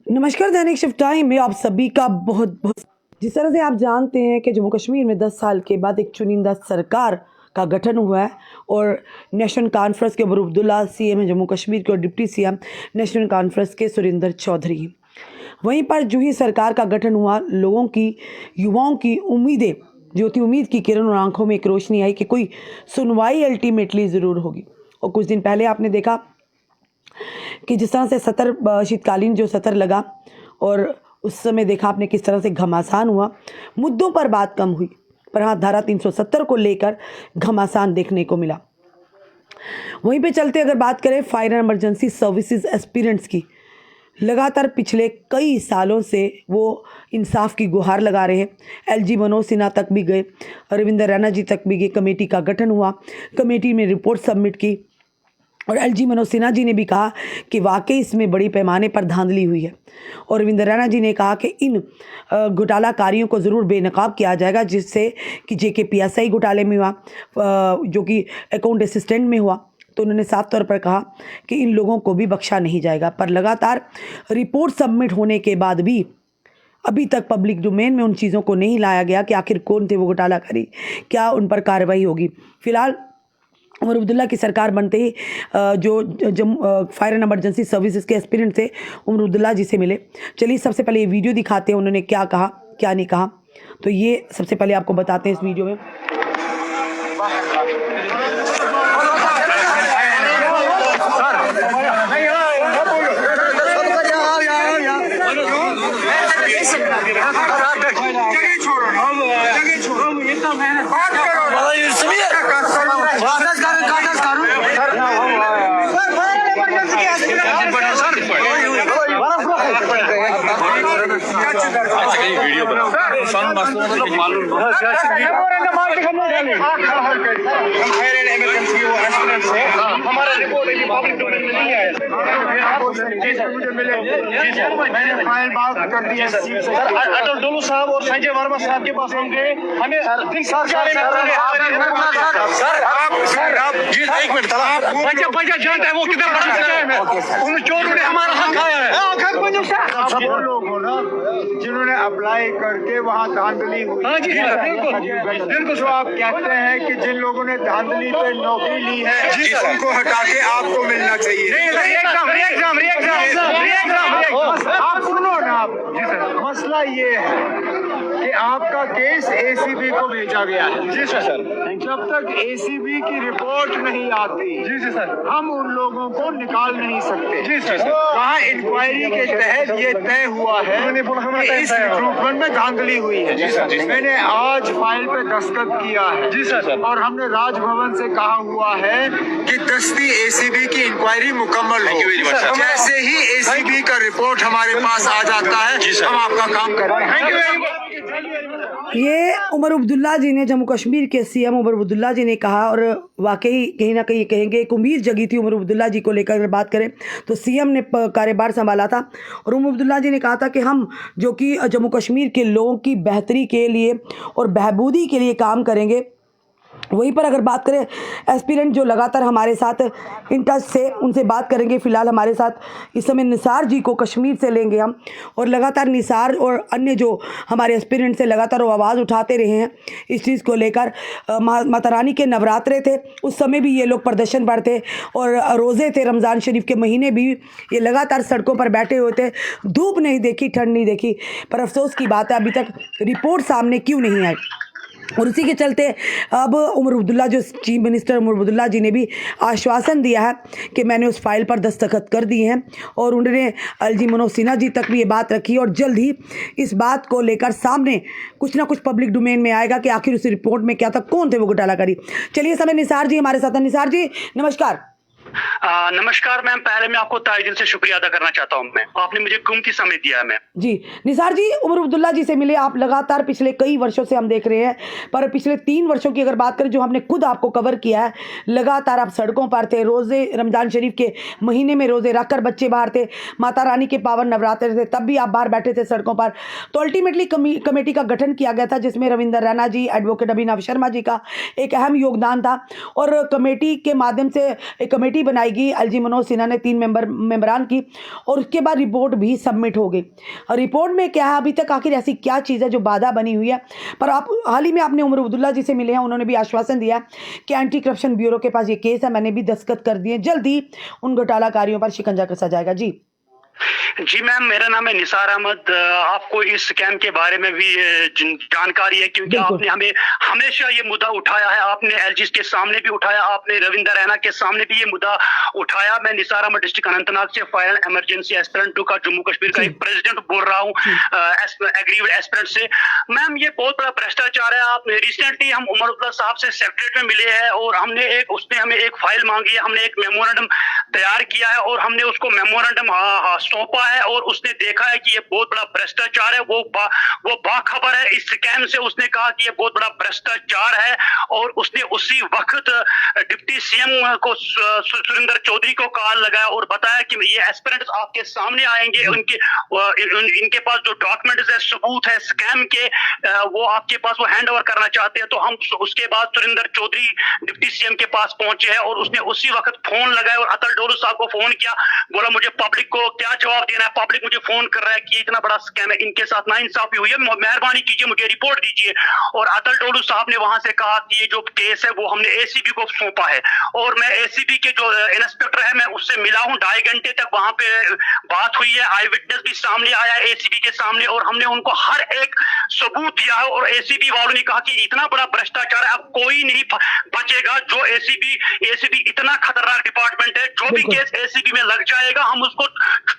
नमस्कार, दैनिक shift time में आप सभी का बहुत बहुत। जिस तरह से आप जानते हैं कि जम्मू कश्मीर में 10 साल के बाद एक चुनिंदा सरकार का गठन हुआ है और नेशनल कॉन्फ्रेंस के उमर अब्दुल्ला सीएम है जम्मू कश्मीर के और डिप्टी सीएम नेशनल कॉन्फ्रेंस के सुरेंद्र चौधरी। वहीं पर जो ही सरकार का गठन हुआ, लोगों की, युवाओं की उम्मीदें जो थी, उम्मीद की किरण और आंखों में एक रोशनी आई कि कोई सुनवाई अल्टीमेटली ज़रूर होगी। और कुछ दिन पहले आपने देखा कि जिस तरह से सत्र, शीतकालीन जो सत्र लगा और उस समय देखा आपने किस तरह से घमासान हुआ, मुद्दों पर बात कम हुई, पर हाँ, धारा 370 को लेकर घमासान देखने को मिला। वहीं पे चलते अगर बात करें fire and emergency services aspirants की, लगातार पिछले कई सालों से वो इंसाफ की गुहार लगा रहे हैं। एलजी मनोज सिन्हा तक भी गए, रविंदर रैना जी तक भी गए, कमेटी का गठन हुआ, कमेटी में रिपोर्ट सबमिट की और एलजी मनोज सिन्हा जी ने भी कहा कि वाकई इसमें बड़ी पैमाने पर धांधली हुई है। और रविंदर रैना जी ने कहा कि इन घोटालाकारियों को ज़रूर बेनकाब किया जाएगा, जिससे कि JKPSI घोटाले में हुआ, जो कि अकाउंट असिस्टेंट में हुआ, तो उन्होंने साफ तौर पर कहा कि इन लोगों को भी बख्शा नहीं जाएगा। पर लगातार रिपोर्ट सबमिट होने के बाद भी अभी तक पब्लिक डोमेन में उन चीज़ों को नहीं लाया गया कि आखिर कौन थे वो घोटालाकारी, क्या उन पर कार्रवाई होगी। फिलहाल उमर अब्दुल्ला की सरकार बनते ही जो फायर एंड इमरजेंसी सर्विसेज के एस्पिरेंट थे, उमर अब्दुल्ला जी से मिले। चलिए सबसे पहले ये वीडियो दिखाते हैं, उन्होंने क्या कहा क्या नहीं कहा, तो ये सबसे पहले आपको बताते हैं इस वीडियो में। वीडियो हमारा रिपोर्ट पब्लिक डोमेन में नहीं आया। मैंने फाइल बात कर दी है अटल डोलू साहब और संजय वर्मा साहब के पास हम गए। हमें सर आप जी एक मिनट, पंजा जानते हैं वो किधर बढ़ सकता है, उन चोरों ने हमारा हक खाया है। वो लोग हो ना जिन्होंने अप्लाई करके वहाँ धांधली हुई। हाँ जी बिल्कुल। जो आप कहते हैं कि जिन लोगों ने धांधली पे नौकरी ली है उनको हटा के आपको मिलना चाहिए। आप सुनो ना, मसला ये है कि आपका केस ACB को भेजा गया है। जी सर। जब तक ACB की रिपोर्ट नहीं आती जी सर, हम उन लोगों को निकाल नहीं सकते। जी सर। वहाँ इंक्वायरी के तहत ये तय हुआ है कि इस रिक्रूटमेंट में धांधली हुई है। जी सर। मैंने आज फाइल पे दस्तखत किया है। जी सर। और हमने राजभवन से कहा हुआ है कि 10वीं ACB की इंक्वायरी मुकम्मल हो। जैसे ही ACB का रिपोर्ट हमारे पास आ जाता है हम आपका काम करेंगे। ये उमर अब्दुल्ला जी ने, जम्मू कश्मीर के सीएम उमर अब्दुल्ला जी ने कहा, और वाकई कहीं ना कहीं कहेंगे एक उम्मीद जगी थी उमर अब्दुल्ला जी को लेकर। अगर बात करें तो सीएम ने कार्यभार संभाला था और उमर अब्दुल्ला जी ने कहा था कि हम जो कि जम्मू कश्मीर के लोगों की बेहतरी के लिए और बहबूदी के लिए काम करेंगे। वहीं पर अगर बात करें एस्पिरेंट जो लगातार हमारे साथ इन टच से, उनसे बात करेंगे। फ़िलहाल हमारे साथ इस समय निसार जी को कश्मीर से लेंगे हम, और लगातार निसार और अन्य जो हमारे एस्पिरेंट से लगातार वो आवाज़ उठाते रहे हैं इस चीज़ को लेकर। माता रानी के नवरात्रे थे, उस समय भी ये लोग प्रदर्शन पर थे, और रोज़े थे रमज़ान शरीफ के महीने भी ये लगातार सड़कों पर बैठे हुए थे। धूप नहीं देखी, ठंड नहीं देखी, पर अफसोस की बात है अभी तक रिपोर्ट सामने क्यों नहीं आई। और उसी के चलते अब उमर अब्दुल्ला, जो चीफ मिनिस्टर उमर अब्दुल्ला जी ने भी आश्वासन दिया है कि मैंने उस फाइल पर दस्तखत कर दिए हैं, और उन्होंने एलजी मनोज सिन्हा जी तक भी ये बात रखी और जल्द ही इस बात को लेकर सामने कुछ ना कुछ पब्लिक डोमेन में आएगा कि आखिर उस रिपोर्ट में क्या था, कौन थे वो घोटालाकारी। चलिए समय निसार जी हमारे साथ हैं। निसार जी नमस्कार। नमस्कार मैम, पहले मैं आपको तहे दिल से शुक्रिया अदा करना चाहता हूँ। मैं आपने मुझे कीमती समय दिया है। मैं जी निसार जी, उमर अब्दुल्ला जी से मिले आप। लगातार पिछले कई वर्षों से हम देख रहे हैं, पर पिछले 3 वर्षों की अगर बात करें जो हमने खुद आपको कवर किया है, लगातार आप सड़कों पर थे। रोज़े रमज़ान शरीफ के महीने में रोज़े रखकर बच्चे बाहर थे, माता रानी के पावन नवरात्रे थे, तब भी आप बाहर बैठे थे सड़कों पर। तो अल्टीमेटली कमेटी का गठन किया गया था, जिसमें रविंदर रैना जी, एडवोकेट अभिनव शर्मा जी का एक अहम योगदान था, और कमेटी के माध्यम से एक कमेटी कमेटी बनाएगी एलजी मनोज सिन्हा ने 3 मेंबरान की, और उसके बाद रिपोर्ट भी सबमिट हो गई। और रिपोर्ट में क्या है अभी तक, आखिर ऐसी क्या चीज़ है जो बाधा बनी हुई है। पर आप हाल ही में आपने उमर अब्दुल्ला जी से मिले हैं, उन्होंने भी आश्वासन दिया कि एंटी करप्शन ब्यूरो के पास ये केस है, मैंने भी दस्तखत कर दिए, जल्दी उन घोटालाकारियों पर शिकंजा कसा जाएगा। जी जी मैम, मेरा नाम है निसार अहमद। आपको इस स्कैम के बारे में भी जानकारी है, क्योंकि आपने हमें हमेशा ये मुद्दा उठाया है। आपने एलजी के सामने भी उठाया, आपने रविंदर रैना के सामने भी ये मुद्दा उठाया। मैं निसार अहमद डिस्ट्रिक्ट अनंतनाग से फायर इमरजेंसी एस्पिरेंट 2 का जम्मू कश्मीर का एक प्रेसिडेंट बोल रहा हूँ, एग्रीड एस्पिरेंट से। मैम ये बहुत बड़ा भ्रष्टाचार है। आप रिसेंटली हम उमर अब्दुल्ला साहब से सेक्रेटरीट में मिले हैं, और उसने हमें एक फाइल मांगी है, हमने एक मेमोरेंडम तैयार किया है, और हमने उसको मेमोरेंडम सौंपा है, और उसने देखा है कि ये बहुत बड़ा भ्रष्टाचार है। वो बाखबर है इस स्कैम से। उसने कहा कि ये बहुत बड़ा भ्रष्टाचार है, और उसने उसी वक्त डिप्टी सीएम को सुरेंद्र चौधरी को कॉल लगाया और बताया कि ये एस्पिरेंट्स आपके सामने आएंगे, इनके पास जो डॉक्यूमेंट्स है, सबूत है स्कैम के, वो आपके पास वो हैंड ओवर करना चाहते हैं। तो हम उसके बाद सुरेंद्र चौधरी डिप्टी सीएम के पास पहुंचे हैं, और उसने उसी वक्त फोन लगाया और अतल डोलू साहब को फोन किया, बोला मुझे पब्लिक को क्या जवाब देना है। पब्लिक मुझे फोन कर रहा है कि इतना बड़ा स्कैम है, इनके साथ नाइंसाफी हुई है, मेहरबानी कीजिए मुझे रिपोर्ट दीजिए। और अतल डोलू साहब ने वहां से कहा कि ये जो केस है वो हमने एसीबी को सौंपा है, और मैं एसीबी के जो इंस्पेक्टर है मैं उससे मिला हूं, 2.5 घंटे तक वहां पे बात हुई है। आई विटनेस भी सामने आया है एसीबी के सामने, और हमने उनको हर एक सबूत दिया है। और एसीबी वालों ने कहा कि इतना बड़ा भ्रष्टाचार है, अब कोई नहीं बचेगा। जो एसीबी इतना खतरनाक डिपार्टमेंट है, जो भी केस एसीबी में लग जाएगा हम उसको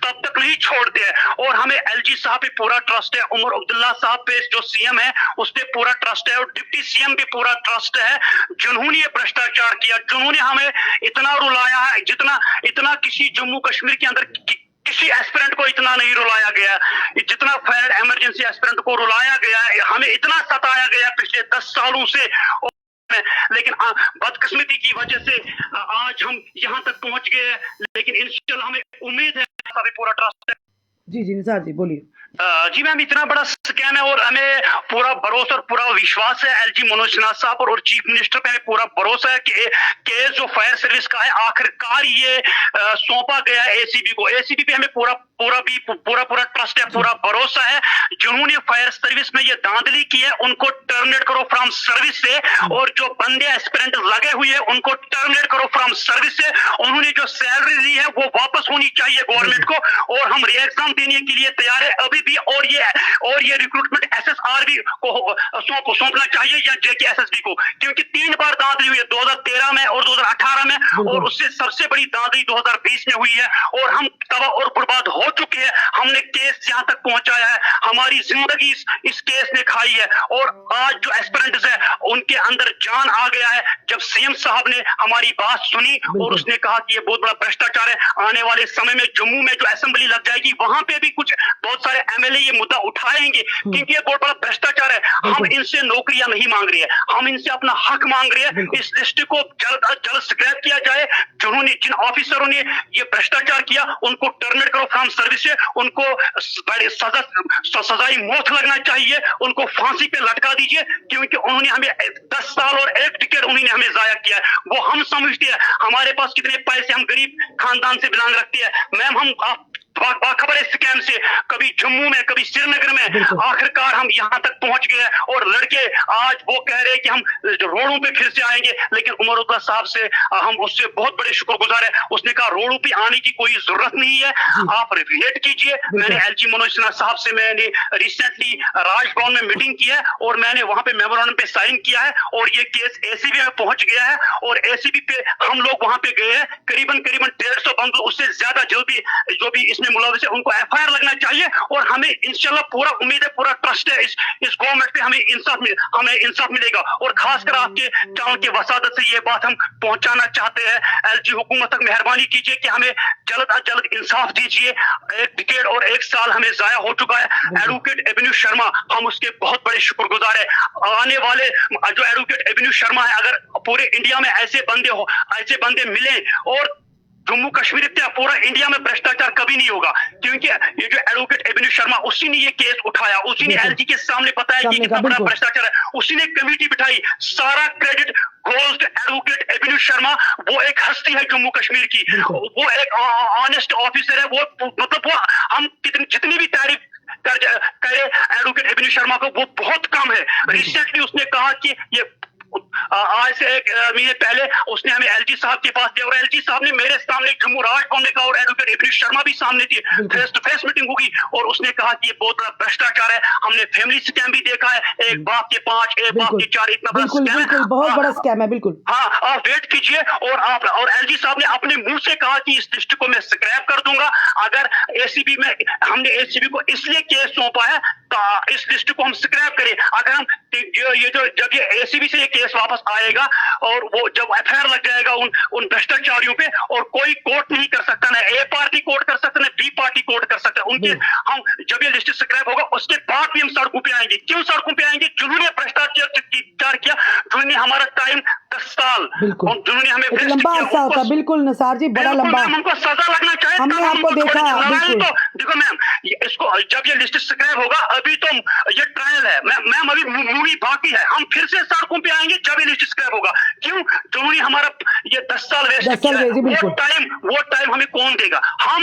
तब तक नहीं छोड़ते हैं। और हमें एलजी साहब पे पूरा ट्रस्ट है, उमर अब्दुल्ला साहब पे जो सीएम है उस पे पूरा ट्रस्ट है, और डिप्टी सीएम पे पूरा ट्रस्ट है, जिन्होंने ये भ्रष्टाचार किया, जिन्होंने हमें इतना रुलाया है इतना किसी जम्मू कश्मीर के अंदर किसी एस्पिरेंट को इतना नहीं रुलाया गया, जितना फायर इमरजेंसी एस्पिरेंट को रुलाया गया है। हमें इतना सताया गया पिछले 10 सालों से, लेकिन बदकिस्मती की वजह से आज हम यहाँ तक पहुंच गए हैं। लेकिन इंशाल्लाह हमें उम्मीद है, पूरा ट्रस्ट है। जी निसार जी बोलिए। जी मैम, इतना बड़ा स्कैम है, और हमें पूरा भरोसा और पूरा विश्वास है एलजी मनोज सिन्हा साहब और चीफ मिनिस्टर पे हमें पूरा भरोसा है कि केस जो फायर सर्विस का है आखिरकार ये सौंपा गया है एसीबी को। एसीबी पे हमें पूरा ट्रस्ट है, पूरा भरोसा है। जिन्होंने फायर सर्विस में ये धांधली की है उनको टर्मिनेट करो फ्रॉम सर्विस से, और जो बंदे एस्पिरेंट लगे हुए हैं उनको टर्मिनेट करो फ्रॉम सर्विस से। उन्होंने जो सैलरी ली है वो वापस होनी चाहिए गवर्नमेंट को, और हम री एग्जाम देने के लिए तैयार है अभी भी। और ये रिक्रूटमेंट एसएसआरबी को सौंपना चाहिए या जेकेएसएसबी को, क्योंकि 3 बार धांधली हुई है, 2013 में और 2018 में, और उससे सबसे बड़ी धांधली 2020 में हुई है। और हम तबाह और बर्बाद हो चुके हैं। हमने केस यहाँ तक पहुंचाया है, हमारी जिंदगी इस केस ने खाई है, और आज जो एस्पिरेंट्स है उनके अंदर जान आ गया है। जब सीएम साहब ने हमारी बात सुनी और उसने कहा कि ये बहुत बड़ा भ्रष्टाचार है, आने वाले समय में जम्मू में जो असेंबली लग जाएगी वहां पे भी बहुत सारे एमएलए ये मुद्दा उठाएंगे, क्योंकि ये बहुत बड़ा भ्रष्टाचार है। हम इनसे नौकरियां नहीं मांग रहे हैं, हम इनसे अपना हक मांग रहे हैं। इस लिस्ट को जल्द स्क्रैप किया जाए। जिन ऑफिसरों ने ये भ्रष्टाचार किया उनको टर्मिनेट करो फ्रॉम सर्विस से, उनको सजाई मौत लगना चाहिए, उनको फांसी पे लटका दीजिए, क्योंकि उन्होंने हमें 10 साल और 1 टिकट उन्होंने हमें जाया किया है। वो हम समझते हैं हमारे पास कितने पैसे, हम गरीब खानदान से बिलोंग रखते हैं। मैम हम बाखबर है स्कैम से, कभी जम्मू में कभी श्रीनगर में, आखिरकार हम यहाँ तक पहुंच गए। और लड़के आज वो कह रहे हैं कि हम रोडों पे फिर से आएंगे, लेकिन उमर अब्दुल्ला साहब से हम उससे बहुत बड़े शुक्रगुजार है। उसने कहा रोडों पे आने की कोई जरूरत नहीं है, आप वेट कीजिए। मैंने एलजी मनोज सिन्हा साहब से मैंने रिसेंटली राजभवन में मीटिंग की है, और मैंने वहां पे मेमोरेंडम पे साइन किया है, और ये केस एसीबी में पहुंच गया है। और एसीबी पे हम लोग वहां पे गए हैं, करीबन 150 बंदूक, उससे ज्यादा जो भी इसमें मुलविस है उनको एफआईआर लगना चाहिए। और हमें इंशाल्लाह पूरा उम्मीद है, पूरा ट्रस्ट है इस गवर्नमेंट पे, हमें इंसाफ मिलेगा। और खासकर आपके चैनल के वसादत से ये बात हम पहुंचाना चाहते हैं, एलजी हुकूमत तक मेहरबानी कीजिए कि हमें जल्द अज जल्द इंसाफ दीजिए। 1 डिकेड और 1 साल हमें जाया हो चुका है। एडवोकेट एबिन्यू शर्मा, हम उसके बहुत बड़े शुक्रगुजार है। आने वाले जो एडवोकेट एबिन्यू शर्मा है, अगर पूरे इंडिया में ऐसे बंदे मिले और जम्मू कश्मीर इतना पूरा इंडिया में भ्रष्टाचार कभी नहीं होगा, क्योंकि ये जो एडवोकेट एबिन्यू शर्मा उसी ने ये केस उठाया, उसी ने एलजी के सामने बताया कि कितना बड़ा भ्रष्टाचार है, उसी ने कमेटी बिठाई, सारा क्रेडिट गोज टू एडवोकेट एबिन्यू शर्मा। वो एक हस्ती है जम्मू कश्मीर की, वो एक ऑनेस्ट ऑफिसर है, वो मतलब वो हम जितनी भी तारीफ करे एडवोकेट एबिन्यू शर्मा को वो बहुत कम है। रिसेंटली उसने कहा कि ये आज से एक महीने पहले उसने हमें एलजी साहब के पास दिया और एलजी साहब ने मेरे सामने जम्मू राजभवन में कहा और एडवोकेट एबिन्यू शर्मा भी सामने थी, फेस टू फेस मीटिंग होगी और उसने कहा कि ये बहुत बड़ा भ्रष्टाचार है, हमने फैमिली स्कैम भी देखा है, एक बाप के 5 एक बाप के 4, इतना बड़ा स्कैम है, बहुत बड़ा स्कैम है। बिल्कुल हाँ, आप वेट कीजिए और एलजी साहब ने अपने मुंह से कहा कि इस लिस्ट को मैं स्क्रैप कर दूंगा। अगर एसीबी में हमने एसीबी को इसलिए केस सौंपा है तो इस लिस्ट को हम स्क्रैप करें। अगर हम जब ये एसीबी से ये केस वापस आएगा और वो जब एफआईआर लग जाएगा उन भ्रष्टाचारियों पे, और कोई कोर्ट नहीं कर सकता, ना ए पार्टी कोर्ट कर सकता, ना बी पार्टी कोर्ट कर सकता उनके। हम जब ये लिस्ट स्क्रैप होगा उसके बाद भी हम सड़कों पे आएंगे। क्यों सड़कों पे आएंगे? जिन्होंने भ्रष्टाचार किया, जिन्होंने हमारा टाइम 10 साल, जिन्होंने हमें लंबा अरसा होता। बिल्कुल निसार जी, बड़ा लंबा, हमको सजा लगना चाहिए। हमने आपको देखा। तो देखो मैम, इसको जब ये लिस्ट स्क्रैप होगा, अभी तो ये ट्रायल है मैम, अभी मूवी बाकी है, हम फिर से सड़कों पे आएंगे जब ये लिस्ट स्क्रैप होगा। क्यों? जिन्होंने हमारा ये 10 साल वेस्ट किया, वो टाइम हमें कौन देगा? हम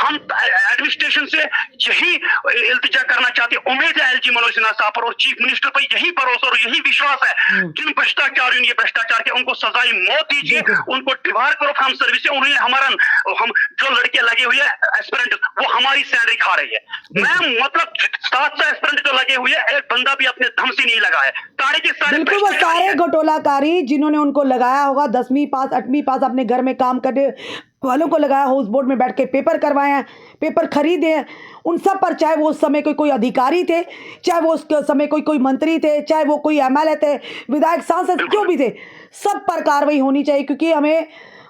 एडमिनिस्ट्रेशन से यही इल्तिजा करना चाहते हैं। उम्मीद है एलजी मनोज सिन्हा साहब पर और चीफ मिनिस्टर पर यही भरोसा और यही विश्वास है। जिन भ्रष्टाचारियों ने ये भ्रष्टाचार किया उनको सजाई मौत दीजिए, उनको डिबार करो फ्रॉम सर्विस से। उन्होंने हम जो लड़के लगे हुए हैं एस्पिरेंट, वो हमारी सैलरी खा रही है मैम। मतलब 700 एस्पिरेंट जो लगे हुए हैं, एक बंदा भी अपने दम से नहीं लगा है। सारे के सारे बिल्कुल वो सारे घोटालाकारी जिन्होंने उनको लगाया होगा, 10वीं पास 8वीं पास अपने घर में काम करने वालों को लगाया, हाउस बोर्ड में बैठ के पेपर करवाए हैं, पेपर खरीदे हैं, उन सब पर, चाहे वो उस समय कोई अधिकारी थे, चाहे वो उस समय कोई मंत्री थे, चाहे वो कोई एमएलए थे, विधायक, सांसद, जो भी थे, सब पर कार्रवाई होनी चाहिए। क्योंकि हमें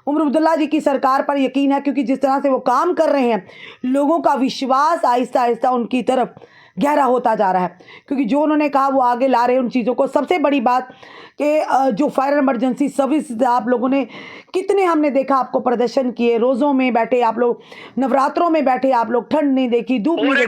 उमर अब्दुल्ला जी की सरकार पर यकीन है, क्योंकि जिस तरह से वो काम कर रहे हैं, लोगों का विश्वास आहिस्ता आहिस्ता उनकी तरफ गहरा होता जा रहा है। क्योंकि जो उन्होंने कहा वो आगे ला रहे हैं उन चीज़ों को। सबसे बड़ी बात कि जो फायर इमरजेंसी सर्विस आप लोगों ने कितने, हमने देखा आपको प्रदर्शन किए, रोज़ों में बैठे आप लोग, नवरात्रों में बैठे आप लोग, ठंड नहीं देखी, धूप नहीं देखी।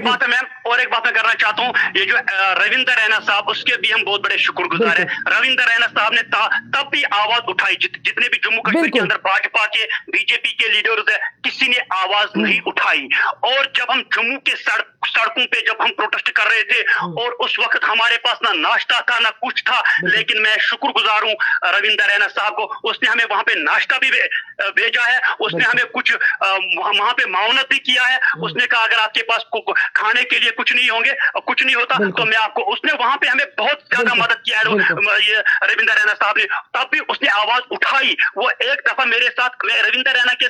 और एक बात मैं करना चाहता हूँ, ये जो रविंदर रैना साहब, उसके भी हम बहुत बड़े शुक्रगुजार हैं। रविंदर रैना साहब ने तब भी आवाज उठाई, जितने भी जम्मू कश्मीर के अंदर भाजपा के बीजेपी के लीडर्स है, किसी ने आवाज नहीं उठाई। और जब हम जम्मू के सड़कों पे जब हम प्रोटेस्ट कर रहे थे, और उस वक्त हमारे पास ना नाश्ता था ना कुछ था, लेकिन मैं शुक्रगुजार हूँ रविंदर रैना साहब को, उसने हमें वहां पे नाश्ता भी भेजा है, उसने हमें कुछ वहां पे माउनत भी किया है। उसने कहा अगर आपके पास खाने के लिए कुछ नहीं होंगे, कुछ नहीं होता तो मैं आपको, उसने वहां पे हमें बहुत ज्यादा मदद किया है ये रविंदर रैना साहब ने। तब भी उसने आवाज उठाई। वो एक दफा मेरे साथ, मैं रविंदर रैना के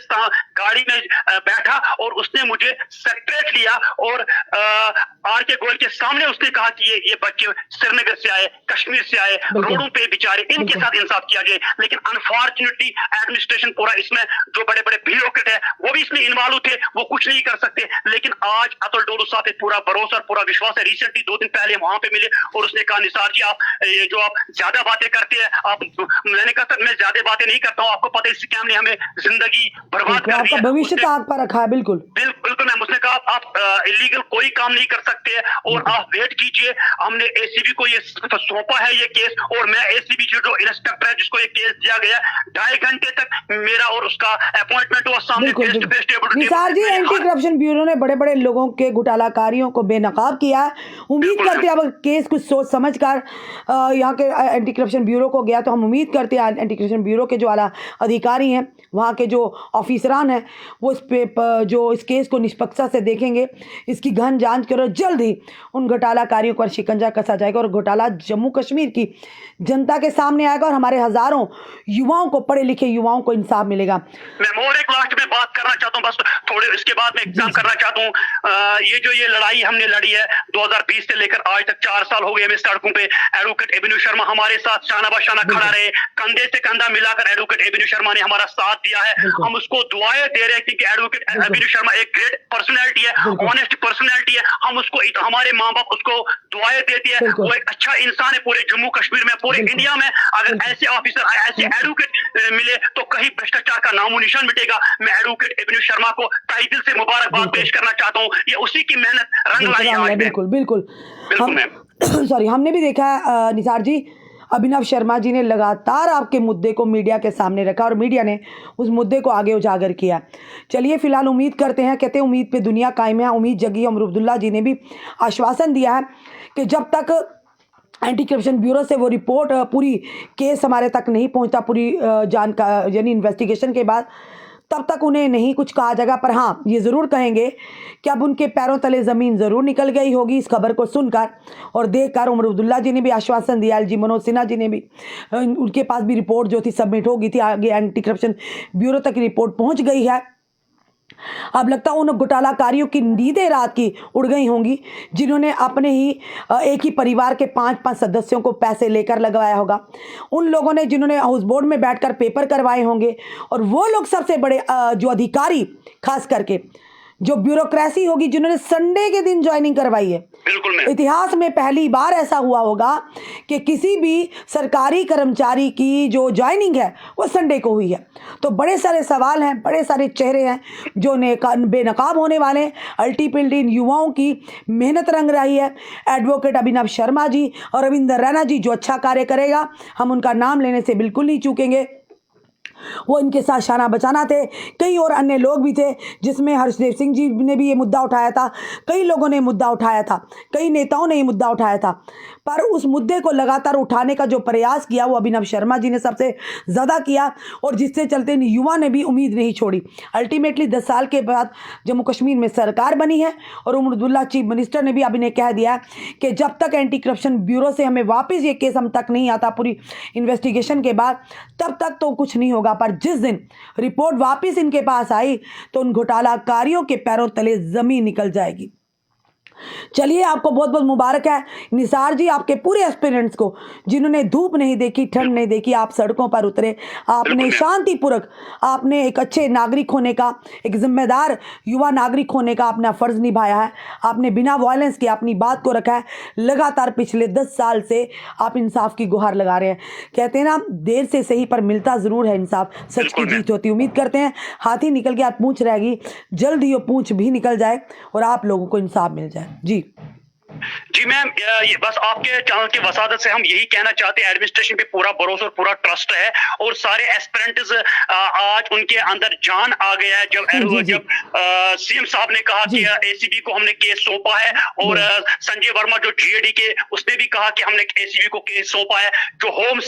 गाड़ी में बैठा और उसने मुझे सेक्रेट लिया और आर के गोयल के सामने उसने कहा कि ये बच्चे श्रीनगर से आए, कश्मीर से आए, रोडों पे बेचारे, इनके साथ इंसाफ किया जाए। लेकिन अनफॉर्चुनेटली एडमिनिस्ट्रेशन पूरा, इसमें जो बड़े बड़े ब्यूरोक्रेट है वो भी इसमें इन्वॉल्व थे, वो कुछ नहीं कर सकते। लेकिन आज अतुल डोलू साहब पे पूरा भरोसा और पूरा विश्वास है। रिसेंटली 2 दिन पहले वहां पे मिले और उसने कहा निसार जी, आप ये जो आप ज्यादा बातें करते हैं, आप, मैंने कहा सर मैं ज्यादा बातें नहीं करता हूँ, आपको पता है इस स्कैम ने हमें जिंदगी बर्बाद कर दी है, भविष्य ताक पर रखा है। बिल्कुल मैम, उसने कहा आप इलीगल कोई काम नहीं कर सकते और आप वेट कीजिए। हमने एसीबी को ये सौंपा है ये केस, और मैं एसीबी जो इंस्पेक्टर है जिसको ये केस दिया गया, 2.5 घंटे तक मेरा और उसका अपॉइंटमेंट हुआ सामने face to face table to Nisar ji, anti corruption bureau ने बड़े बड़े लोगों के घोटालाकारियों को बेनकाब किया है। उम्मीद करते हैं अब केस कुछ सोच समझ कर यहाँ के एंटी करप्शन ब्यूरो को गया, तो हम उम्मीद करते हैं एंटी करप्शन ब्यूरो के जो आला अधिकारी हैं, वहाँ के जो ऑफिसरान हैं, वो इस केस को निष्पक्षता से देखेंगे, इसकी गहन जांच करो, जल्द ही उन घोटालाकारियों पर शिकंजा कसा जाएगा और घोटाला जम्मू कश्मीर की जनता के सामने आएगा और हमारे हजारों युवाओं को, पढ़े लिखे युवाओं को इंसाफ मिलेगा। मैं और एक लास्ट में बात करना चाहता हूँ, बस थोड़े इसके बाद मैं एग्जाम करना चाहता हूँ ये जो ये लड़ाई हमने लड़ी है 2020 से लेकर आज तक 4 साल हो गए हमें सड़कों पे। एडवोकेट एबिनू शर्मा हमारे साथ शाना बशाना खड़ा रहे, कंधे से कंधा मिलाकर एडवोकेट एबिनू शर्मा ने हमारा साथ दिया है। हम उसको दुआएं दे रहे हैं क्योंकि एडवोकेट एबिनू शर्मा एक ग्रेट पर्सनैलिटी है, ऑनेस्ट पर्सनैलिटी है। हम उसको, हमारे माँ बाप उसको दुआएं देती है। वो एक अच्छा इंसान है पूरे जम्मू कश्मीर में, पूरे इंडिया में। अगर ऐसे ऑफिसर, ऐसे एडवोकेट मिले तो कहीं भ्रष्टाचार का नामो निशान मिटेगा। मैं एडवोकेट एबिनू शर्मा को तहे दिल से मुबारकबाद पेश करना चाहता हूँ। ये उसी की मेहनत रंग लाई आज। बिल्कुल बिल्कुल बिल्कुल मैम। सॉरी, हमने भी देखा है निसार जी, अभिनव शर्मा जी ने लगातार आपके मुद्दे को मीडिया के सामने रखा और मीडिया ने उस मुद्दे को आगे उजागर किया। चलिए फिलहाल उम्मीद करते हैं, कहते हैं उम्मीद पे दुनिया कायम है, उम्मीद जगी। अमर अब्दुल्ला जी ने भी आश्वासन दिया है कि जब तक एंटी करप्शन ब्यूरो से वो रिपोर्ट पूरी केस हमारे तक नहीं पहुंचता, पूरी जानकारी यानी इन्वेस्टिगेशन के बाद, तब तक उन्हें नहीं कुछ कहा जाएगा। पर हाँ, ये ज़रूर कहेंगे कि अब उनके पैरों तले ज़मीन ज़रूर निकल गई होगी इस खबर को सुनकर और देखकर। उमर अब्दुल्ला जी ने भी आश्वासन दिया, एलजी मनोज सिन्हा जी ने भी, उनके पास भी रिपोर्ट जो थी सबमिट हो गई थी, आगे एंटी करप्शन ब्यूरो तक रिपोर्ट पहुँच गई है। अब लगता है उन घोटालाकारियों की नींदें रात की उड़ गई होंगी जिन्होंने अपने ही एक ही परिवार के 5-5 सदस्यों को पैसे लेकर लगवाया होगा। उन लोगों ने जिन्होंने हाउस बोर्ड में बैठकर पेपर करवाए होंगे, और वो लोग सबसे बड़े जो अधिकारी, खास करके जो ब्यूरोक्रेसी होगी, जिन्होंने संडे के दिन ज्वाइनिंग करवाई है। इतिहास में पहली बार ऐसा हुआ होगा कि किसी भी सरकारी कर्मचारी की जो ज्वाइनिंग है वो संडे को हुई है। तो बड़े सारे सवाल हैं, बड़े सारे चेहरे हैं जो बेनकाब होने वाले हैं। अल्टीमेटली इन युवाओं की मेहनत रंग रही है। एडवोकेट अभिनव शर्मा जी और रविंदर रैना जी जो अच्छा कार्य करेगा, हम उनका नाम लेने से बिल्कुल नहीं चूकेंगे। वो इनके साथ शाना बचाना थे। कई और अन्य लोग भी थे, जिसमें हर्षदेव सिंह जी ने भी ये मुद्दा उठाया था, कई लोगों ने मुद्दा उठाया था, कई नेताओं ने ये मुद्दा उठाया था। पर उस मुद्दे को लगातार उठाने का जो प्रयास किया वो अभिनव शर्मा जी ने सबसे ज़्यादा किया, और जिससे चलते युवा ने भी उम्मीद नहीं छोड़ी। अल्टीमेटली 10 साल के बाद जम्मू कश्मीर में सरकार बनी है और उमर अब्दुल्ला चीफ मिनिस्टर ने भी अभी ने कह दिया कि जब तक एंटी करप्शन ब्यूरो से हमें वापस ये केस हम तक नहीं आता पूरी इन्वेस्टिगेशन के बाद, तब तक तो कुछ नहीं होगा। पर जिस दिन रिपोर्ट वापस इनके पास आई तो उन घोटालाकारियों के पैरों तले जमीन निकल जाएगी। चलिए, आपको बहुत बहुत मुबारक है निसार जी, आपके पूरे एस्पिरेंट्स को जिन्होंने धूप नहीं देखी, ठंड नहीं देखी, आप सड़कों पर उतरे, आपने शांतिपूर्वक, आपने एक अच्छे नागरिक होने का, एक जिम्मेदार युवा नागरिक होने का अपना फ़र्ज़ निभाया है। आपने बिना वायलेंस के अपनी बात को रखा है। लगातार पिछले 10 साल से आप इंसाफ की गुहार लगा रहे हैं। कहते हैं ना, देर से सही पर मिलता ज़रूर है इंसाफ, सच की जीत होती। उम्मीद करते हैं हाथी निकल गया पूंछ रहेगी, जल्द ही वो पूंछ भी निकल जाए और आप लोगों को इंसाफ मिल जाए। जी मैम, ये बस आपके चैनल की वसादत से हम यही कहना चाहते हैं, एडमिनिस्ट्रेशन पे पूरा भरोसा और पूरा ट्रस्ट है, और सारे एस्पिरेंट्स आज उनके अंदर जान आ गया है। जब सीएम साहब ने कहा कि एसीबी को हमने केस सौंपा है, और संजय वर्मा जो जीएडी के, उसने भी कहा कि हमने एसीबी को केस सौंपा है। जो होम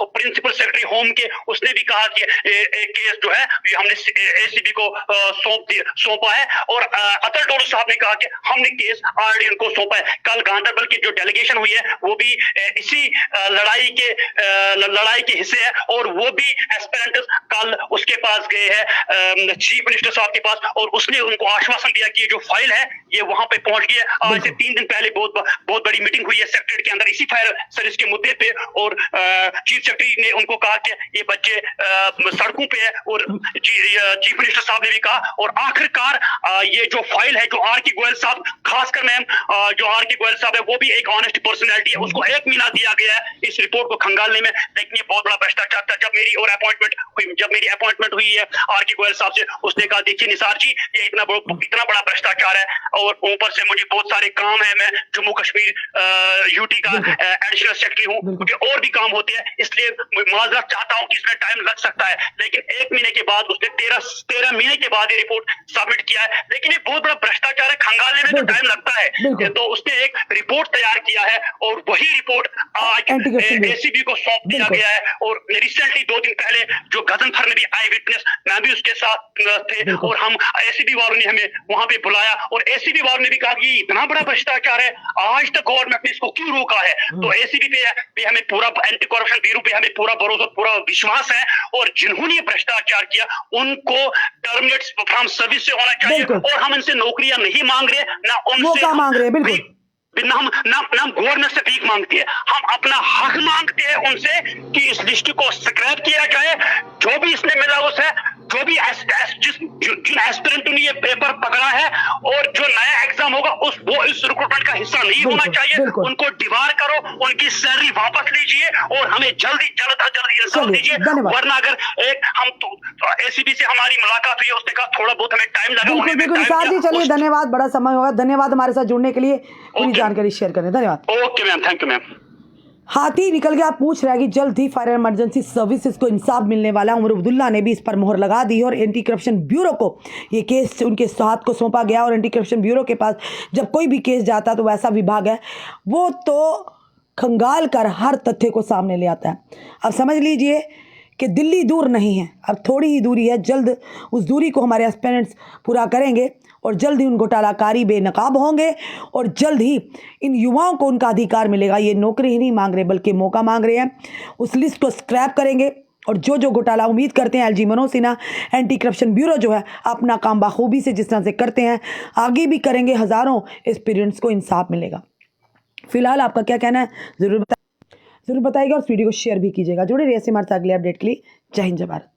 प्रिंसिपल सेक्रेटरी होम के, उसने भी कहा कि केस जो है ये हमने एसीबी को सौंपा है, और अतुल टोलू साहब ने कहा कि हमने केस आरडी को सौंपा है। कल गांधरबल की जो डेलीगेशन हुई है वो भी इसी लड़ाई के हिस्से है, और वो भी एस्पिरेंट्स कल उसके पास गए हैं, चीफ मिनिस्टर साहब के पास, और उसने उनको आश्वासन दिया कि ये जो फाइल है ये वहां पे पहुंच गई है। आज से 3 दिन पहले बहुत बड़ी मीटिंग हुई है सेक्रेटरी के अंदर इसी फायर सर्विस के मुद्दे पे, और चीफ सेक्रेटरी ने उनको कहा कि ये बच्चे सड़कों पे है, और चीफ मिनिस्टर साहब ने भी कहा। और आखिरकार ये जो फाइल है, जो आर के गोयल साहब, खासकर मैम जो आर के गोयल साहब है, वो भी एक ऑनेस्ट पर्सनैलिटी है, उसको 1 महीना दिया गया है इस रिपोर्ट को खंगालने में। लेकिन ये बहुत बड़ा भ्रष्टाचार था। जब मेरी अपॉइंटमेंट हुई है आर के गोयल साहब से, उसने कहा देखिए निसार जी, ये इतना बड़ा भ्रष्टाचार है, और ऊपर से मुझे बहुत सारे काम है, मैं जम्मू कश्मीर यूटी का एडिशनल सेक्रेटरी हूँ, मुझे और भी काम होते हैं, इसलिए माजरत चाहता हूँ कि इसमें टाइम लग सकता है। लेकिन 1 महीने के बाद उसने 13 महीने के बाद ये रिपोर्ट सबमिट किया है। लेकिन ये बहुत बड़ा भ्रष्टाचार है, खंगालने में तो टाइम लगता है। तो उसने एक रिपोर्ट तैयार किया है और वही रिपोर्ट आज एसीबी को सौंप दिया गया है। और रिसेंटली 2 दिन पहले जो गजनफर ने भी आई विटनेस, मैं भी उसके साथ थे और हम एसीबी वालों ने हमें वहां पे बुलाया और एसीबी वालों ने भी कहा कि ये इतना बड़ा भ्रष्टाचार है, आज तक गवर्नमेंट ने इसको क्यों रोका है। तो एसीबी पे हमें पूरा, एंटी करप्शन ब्यूरो पे हमें पूरा भरोसा, पूरा विश्वास है और जिन्होंने भ्रष्टाचार किया उनको टर्मिनेट फ्रॉम सर्विस से होना चाहिए। और हम इनसे नौकरियां नहीं मांग रहे, ना उनसे मांग रहे हैं, बिल्कुल ना हम गवर्नमेंट से भीख मांगते हैं, हम अपना हक मांगते हैं उनसे कि इस लिस्ट को स्क्रैप किया जाए। जो भी इसने मिला उसे, जो भी जिन एस्पिरेंट ने ये पेपर पकड़ा है और जो नया एग्जाम होगा वो इस रिक्रूटमेंट का हिस्सा नहीं होना चाहिए। उनको डिबार करो, उनकी सैलरी वापस लीजिए और हमें जल्द इंसाफ दीजिए। वरना अगर हम एसीबी से हमारी मुलाकात हुई है, उसने कहा थोड़ा बहुत हमें टाइम लगा। बिल्कुल, चलिए धन्यवाद, बड़ा समय होगा, धन्यवाद हमारे साथ जुड़ने के लिए, पूरी जानकारी शेयर करने, धन्यवाद। Okay ma'am, thank you ma'am. हाथी निकल गया, पूछ रहा है कि जल्द ही फायर इमरजेंसी सर्विसेज को इंसाफ मिलने वाला। उमर अब्दुल्ला ने भी इस पर मोहर लगा दी और एंटी करप्शन ब्यूरो को ये केस उनके हाथ को सौंपा गया। और एंटी करप्शन ब्यूरो के पास जब कोई भी केस जाता तो वैसा विभाग है, वो तो खंगाल कर हर तथ्य को सामने ले आता है। अब समझ लीजिए कि दिल्ली दूर नहीं है, अब थोड़ी ही दूरी है। जल्द उस दूरी को हमारे एस्पिरेंट्स पूरा करेंगे और जल्द ही उन घोटालाकारी बेनकाब होंगे और जल्द ही इन युवाओं को उनका अधिकार मिलेगा। ये नौकरी ही नहीं मांग रहे बल्कि मौका मांग रहे हैं। उस लिस्ट को स्क्रैप करेंगे और जो घोटाला उम्मीद करते हैं LG Manoj Sinha, anti corruption bureau जो है अपना काम बाखूबी से जिस तरह से करते हैं आगे भी करेंगे, हज़ारों एस्पिरेंट्स को इंसाफ मिलेगा। फिलहाल आपका क्या कहना है ज़रूर बताइएगा और इस वीडियो को शेयर भी कीजिएगा। जुड़े रहिए हमारे साथ अगले अपडेट के लिए। जय हिंद, जय भारत।